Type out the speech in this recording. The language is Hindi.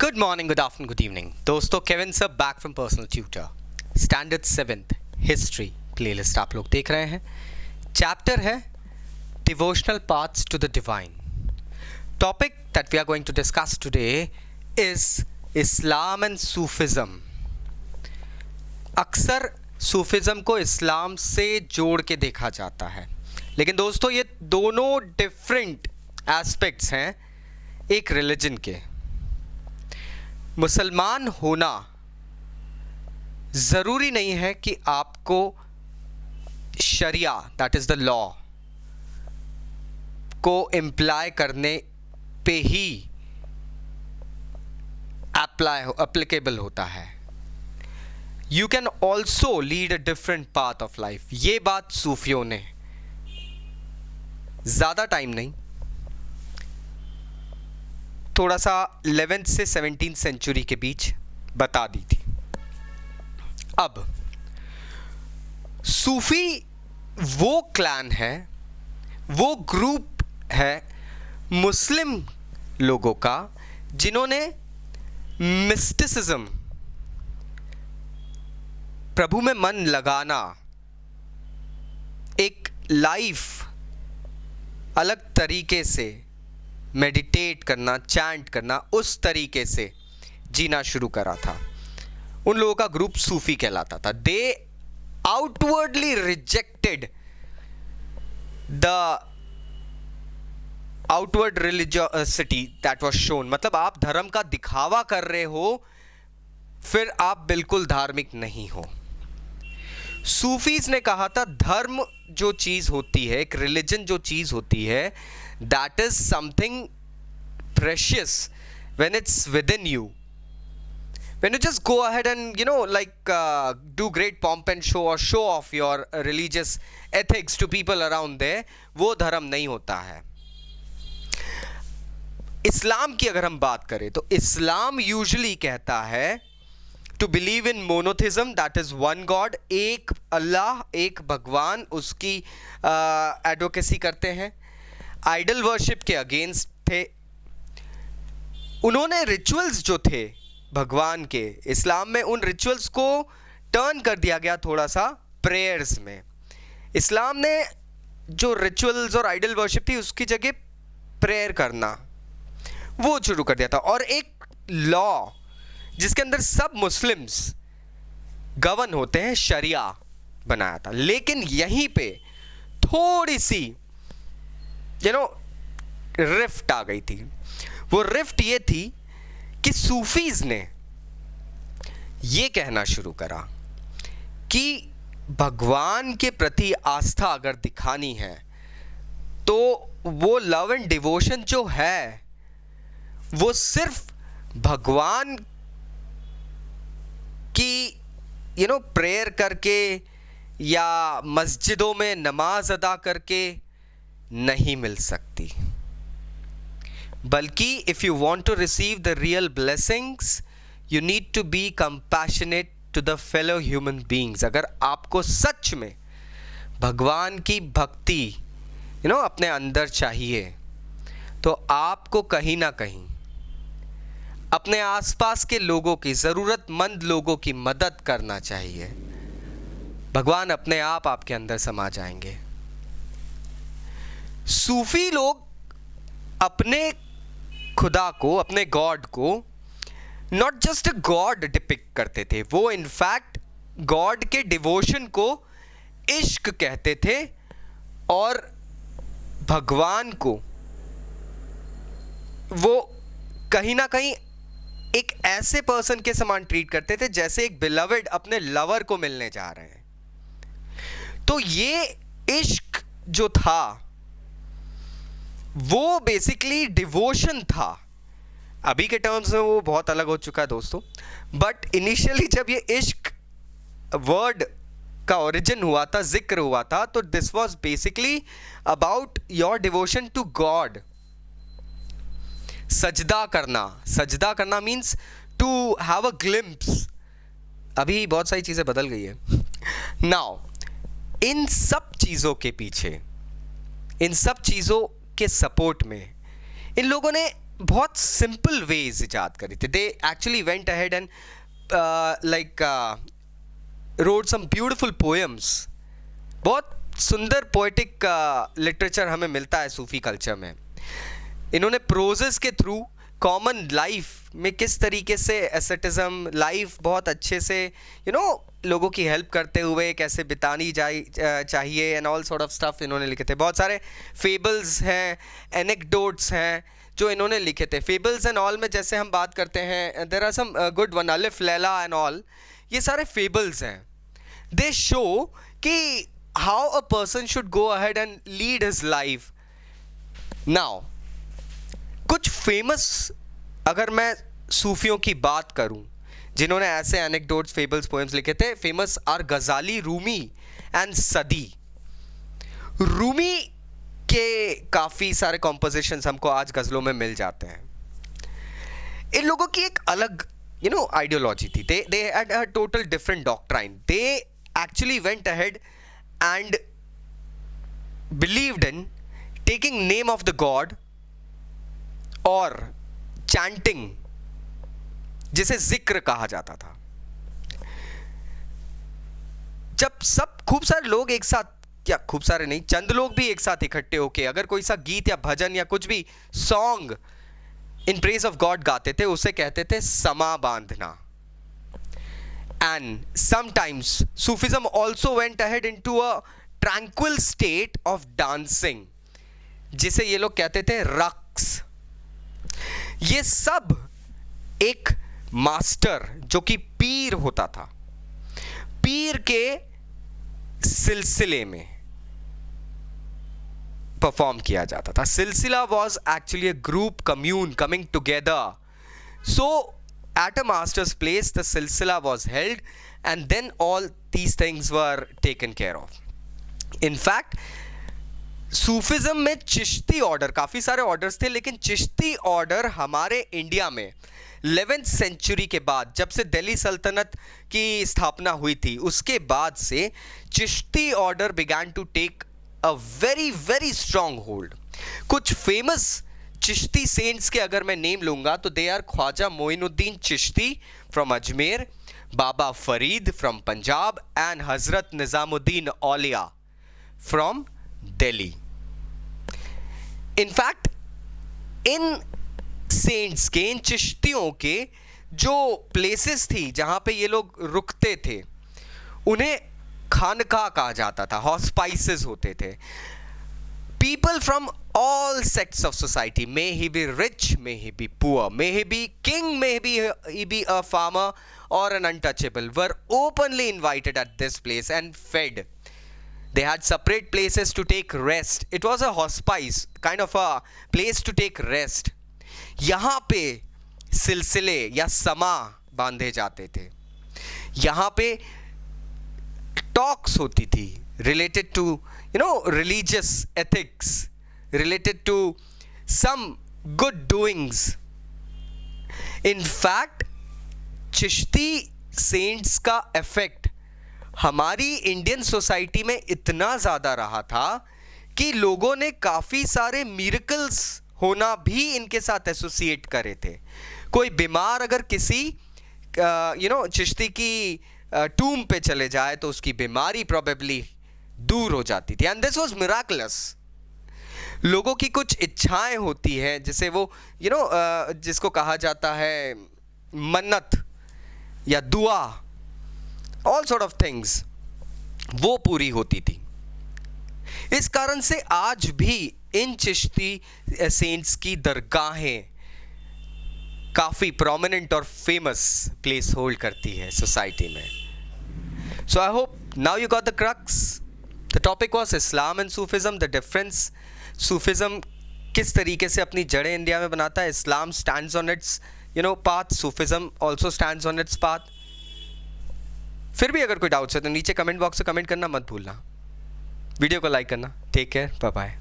Good morning, good afternoon, good evening. दोस्तों Kevin sir back from personal tutor standard 7th history playlist आप लोग देख रहे हैं. चैप्टर है devotional paths to the divine. Topic that we are going to discuss today is Islam and Sufism. अक्सर सूफिज्म को इस्लाम से जोड़ के देखा जाता है, लेकिन दोस्तों ये दोनों डिफरेंट एस्पेक्ट्स हैं एक रिलीजन के. मुसलमान होना ज़रूरी नहीं है कि आपको शरिया दैट इज़ द लॉ को इम्प्लाई करने पे ही एप्लीकेबल होता है. You can also lead a different path of life. ये बात सूफियों ने ज़्यादा टाइम नहीं, थोड़ा सा 11th से 17th सेंचुरी के बीच बता दी थी. अब सूफी वो क्लैन है, वो ग्रुप है मुस्लिम लोगों का जिन्होंने मिस्टिसिज्म, प्रभु में मन लगाना, एक लाइफ अलग तरीके से मेडिटेट करना, चैंट करना, उस तरीके से जीना शुरू करा था. उन लोगों का ग्रुप सूफी कहलाता था. They outwardly rejected the outward religiosity that was shown. मतलब आप धर्म का दिखावा कर रहे हो, फिर आप बिल्कुल धार्मिक नहीं हो. सूफीज ने कहा था धर्म जो चीज होती है, एक रिलीजन जो चीज होती है, that is something precious when it's within you. When you just go ahead and do great pomp and show or show off your religious ethics to people around there, वो धर्म नहीं होता है. इस्लाम की अगर हम बात करें तो इस्लाम यूजुअली कहता है to believe in monotheism, that is one God, एक अल्लाह, एक भगवान, उसकी एडवोकेसी करते हैं. आइडल वर्शिप के अगेंस्ट थे. उन्होंने रिचुअल्स जो थे भगवान के, इस्लाम में उन रिचुअल्स को टर्न कर दिया गया थोड़ा सा प्रेयर्स में. इस्लाम ने जो रिचुअल्स और आइडल वर्शिप थी उसकी जगह प्रेयर करना वो शुरू कर दिया था, और एक लॉ जिसके अंदर सब मुस्लिम्स गवर्न होते हैं, शरिया बनाया था. लेकिन यहीं पे थोड़ी सी रिफ्ट आ गई थी. वो रिफ्ट ये थी कि सूफीज ने ये कहना शुरू करा कि भगवान के प्रति आस्था अगर दिखानी है तो वो लव एंड डिवोशन जो है वो सिर्फ भगवान की प्रेयर करके या मस्जिदों में नमाज अदा करके नहीं मिल सकती, बल्कि if you want to receive the real blessings you need to be compassionate to the fellow human beings. अगर आपको सच में भगवान की भक्ति अपने अंदर चाहिए तो आपको कहीं ना कहीं अपने आसपास के लोगों की, ज़रूरतमंद लोगों की मदद करना चाहिए. भगवान अपने आप आपके अंदर समा जाएंगे. सूफी लोग अपने खुदा को, अपने गॉड को not just a God depict करते थे, वो इनफैक्ट गॉड के डिवोशन को इश्क कहते थे और भगवान को वो कहीं ना कहीं एक ऐसे पर्सन के समान ट्रीट करते थे जैसे एक बिलवड अपने लवर को मिलने जा रहे हैं. तो ये इश्क जो था वो बेसिकली डिवोशन था. अभी के टर्म्स में वो बहुत अलग हो चुका है दोस्तों, बट इनिशियली जब ये इश्क वर्ड का ओरिजिन हुआ था, जिक्र हुआ था, तो this was basically about your devotion to God. सजदा करना means to have a glimpse. अभी बहुत सारी चीज़ें बदल गई है. नाउ इन सब चीज़ों के पीछे, इन सब चीज़ों के सपोर्ट में इन लोगों ने बहुत सिंपल वेज इजाद करी थी. They actually went ahead and like wrote some beautiful poems. बहुत सुंदर पोएटिक लिटरेचर हमें मिलता है सूफी कल्चर में. इन्होंने प्रोजेस के थ्रू कॉमन लाइफ में किस तरीके से एसेटिज्म लाइफ बहुत अच्छे से लोगों की हेल्प करते हुए कैसे बितानी चाहिए and all sort of stuff इन्होंने लिखे थे. बहुत सारे फेबल्स हैं, एनेक्डोट्स हैं जो इन्होंने लिखे थे. फेबल्स एंड ऑल में जैसे हम बात करते हैं, there are some good one, Alif Laila and all, ये सारे फेबल्स हैं. दे शो कि how a person should go ahead and lead his life. Now कुछ फेमस, अगर मैं सूफियों की बात करूं जिन्होंने ऐसे एनेक्डोट्स, फेबल्स, पोएम्स लिखे थे, फेमस आर गजाली, रूमी एंड सदी. रूमी के काफ़ी सारे कॉम्पोजिशंस हमको आज गज़लों में मिल जाते हैं. इन लोगों की एक अलग आइडियोलॉजी थी. They had a total different doctrine. They actually went ahead and believed in taking name of the God और चैंटिंग, जिसे जिक्र कहा जाता था. जब सब खूब सारे लोग एक साथ, क्या खूब सारे नहीं, चंद लोग भी एक साथ इकट्ठे होके अगर कोई सा गीत या भजन या कुछ भी song in praise of God गाते थे, उसे कहते थे समा बांधना. And sometimes Sufism also went ahead into a tranquil state of dancing, जिसे ये लोग कहते थे रक्स. ये सब एक मास्टर जो कि पीर होता था, पीर के सिलसिले में परफॉर्म किया जाता था. सिलसिला was actually a group commune coming together. So at a master's place the silsila was held and then all these things were taken care of. In fact Sufism में चिश्ती ऑर्डर, काफ़ी सारे ऑर्डर्स थे, लेकिन चिश्ती ऑर्डर हमारे इंडिया में 11th सेंचुरी के बाद, जब से दिल्ली सल्तनत की स्थापना हुई थी, उसके बाद से Chishti order began to take a very very strong hold. कुछ फेमस चिश्ती सेंट्स के अगर मैं नेम लूंगा तो they are Khwaja Moinuddin Chishti from Ajmer, Baba Farid from Punjab and Hazrat Nizamuddin Auliya from Delhi. In fact इन सेंट्स के, इन चिश्तियों के जो प्लेसेस थी जहां पे ये लोग रुकते थे, उन्हें खानका कहा जाता था, हॉस्पाइसेस होते थे. People from all sects of society, may he be rich, may he be poor, may he be king, may he be a farmer or an untouchable, were openly invited at this place and fed. They had separate places to take rest. It was a hospice, kind of a place to take rest. यहाँ पे सिलसिले या समा बांधे जाते थे. यहाँ पे टॉक्स होती थी related to religious ethics, related to some good doings. In fact Chishti saints का इफेक्ट हमारी इंडियन सोसाइटी में इतना ज़्यादा रहा था कि लोगों ने काफ़ी सारे मिरेकल्स होना भी इनके साथ एसोसिएट करे थे. कोई बीमार अगर किसी चिश्ती की टूम पे चले जाए तो उसकी बीमारी प्रोबेबली दूर हो जाती थी. And this was miraculous. लोगों की कुछ इच्छाएं होती हैं, जिसे वो जिसको कहा जाता है मन्नत या दुआ, ऑल सॉर्ट ऑफ थिंग्स, वो पूरी होती थी. इस कारण से आज भी इन चिश्ती सेंट्स की दरगाहें काफ़ी प्रोमिनेंट और फेमस प्लेस होल्ड करती है सोसाइटी में. So I hope now you got the crux. The topic was Islam and Sufism, the difference. Sufism किस तरीके से अपनी जड़ें इंडिया में बनाता है. Islam stands on its path, Sufism also stands on its path. फिर भी अगर कोई डाउट्स है तो नीचे कमेंट बॉक्स में कमेंट करना मत भूलना. वीडियो को लाइक करना. Take care, bye bye.